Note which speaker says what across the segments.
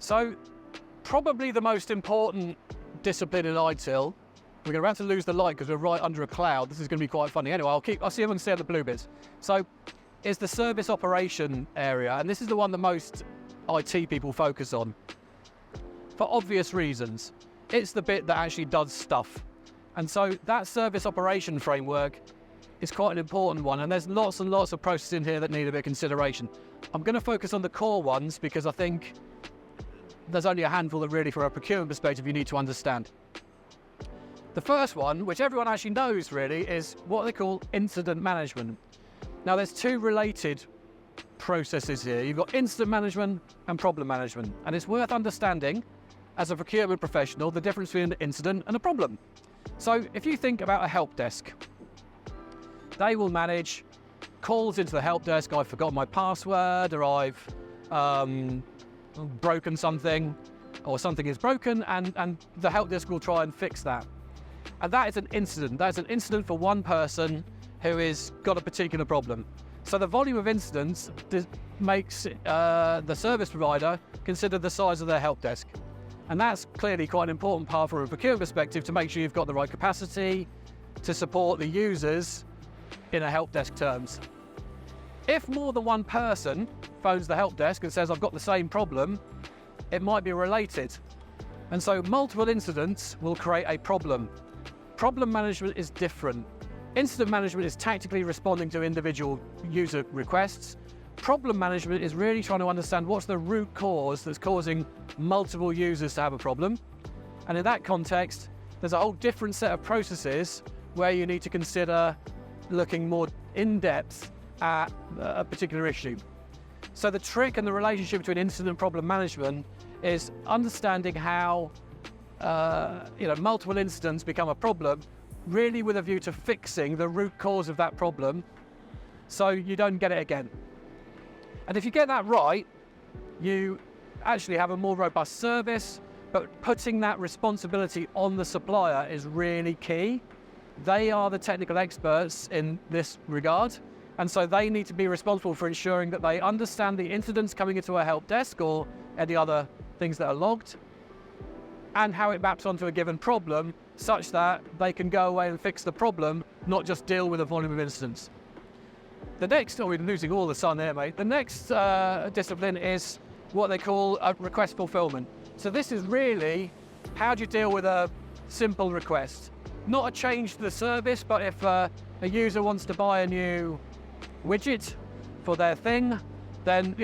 Speaker 1: So probably the most important discipline in ITIL, we're going to have to lose the light because we're right under a cloud. This is going to be quite funny. Anyway, I'll see if I can see out the blue bits. So it's the service operation area, and this is the one that most IT people focus on for obvious reasons. It's the bit that actually does stuff. And so that service operation framework is quite an important one, and there's lots and lots of processes in here that need a bit of consideration. I'm going to focus on the core ones because I think there's only a handful that really, from a procurement perspective, you need to understand. The first one, which everyone actually knows really, is what they call incident management. Now there's two related processes here. You've got incident management and problem management, and it's worth understanding as a procurement professional the difference between an incident and a problem. So if you think about a help desk, they will manage calls into the help desk. I've forgotten my password, or I've broken something, or something is broken, and the help desk will try and fix that. And that is an incident. That's an incident for one person who has got a particular problem. So the volume of incidents makes the service provider consider the size of their help desk. And that's clearly quite an important part from a procurement perspective to make sure you've got the right capacity to support the users in a help desk terms. If more than one person phones the help desk and says, I've got the same problem, it might be related. And so multiple incidents will create a problem. Problem management is different. Incident management is tactically responding to individual user requests. Problem management is really trying to understand what's the root cause that's causing multiple users to have a problem. And in that context, there's a whole different set of processes where you need to consider looking more in depth at a particular issue. So the trick and the relationship between incident and problem management is understanding how multiple incidents become a problem, really with a view to fixing the root cause of that problem so you don't get it again. And if you get that right, you actually have a more robust service, but putting that responsibility on the supplier is really key. They are the technical experts in this regard, and so they need to be responsible for ensuring that they understand the incidents coming into a help desk or any other things that are logged, and how it maps onto a given problem such that they can go away and fix the problem, not just deal with a volume of incidents. The next, we're losing all the sun there, mate. The next discipline is what they call a request fulfilment. So this is really, how do you deal with a simple request? Not a change to the service, but if a user wants to buy a new widget for their thing, then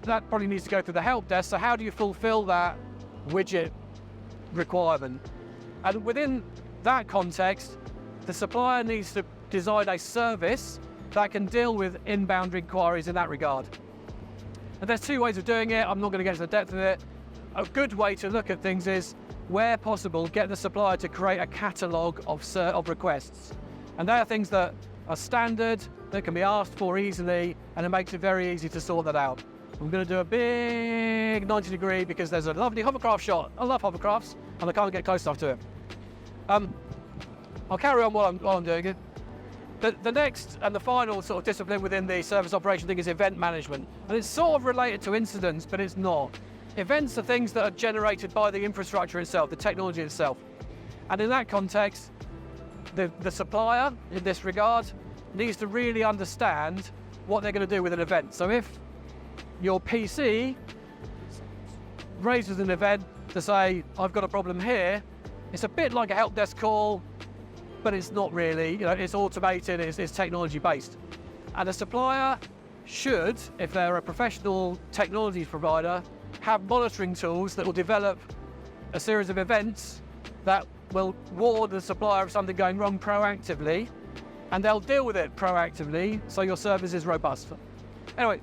Speaker 1: that probably needs to go through the help desk. So how do you fulfill that widget requirement? And within that context, the supplier needs to design a service that can deal with inbound inquiries in that regard. And there's two ways of doing it. I'm not going to get into the depth of it. A good way to look at things is, where possible, get the supplier to create a catalogue of requests. And they are things that are standard, that can be asked for easily, and it makes it very easy to sort that out. I'm going to do a big 90 degree because there's a lovely hovercraft shot. I love hovercrafts, and I can't get close enough to it. I'll carry on while I'm doing it. The next and the final sort of discipline within the service operation thing is event management. And it's sort of related to incidents, but it's not. Events are things that are generated by the infrastructure itself, the technology itself. And in that context, the supplier, in this regard, needs to really understand what they're going to do with an event. So if your PC raises an event to say, I've got a problem here, it's a bit like a help desk call, but it's not really, it's automated, it's technology based. And a supplier should, if they're a professional technology provider, have monitoring tools that will develop a series of events that will warn the supplier of something going wrong proactively, and they'll deal with it proactively so your service is robust. Anyway,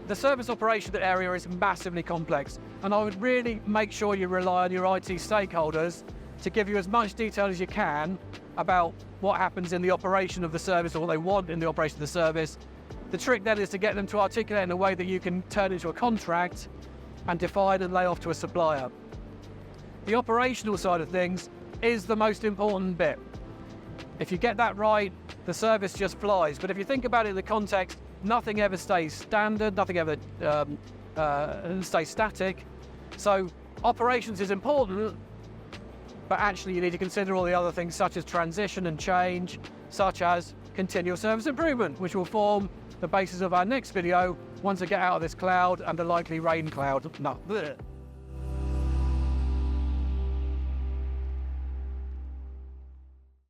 Speaker 1: the service operation area is massively complex, and I would really make sure you rely on your IT stakeholders to give you as much detail as you can about what happens in the operation of the service, or what they want in the operation of the service. The trick then is to get them to articulate in a way that you can turn into a contract and define and lay off to a supplier. The operational side of things is the most important bit. If you get that right, the service just flies. But if you think about it in the context, nothing ever stays standard, nothing ever stays static. So operations is important, but actually you need to consider all the other things such as transition and change, such as continual service improvement, which will form the basis of our next video once I get out of this cloud and the likely rain cloud. No. Blech.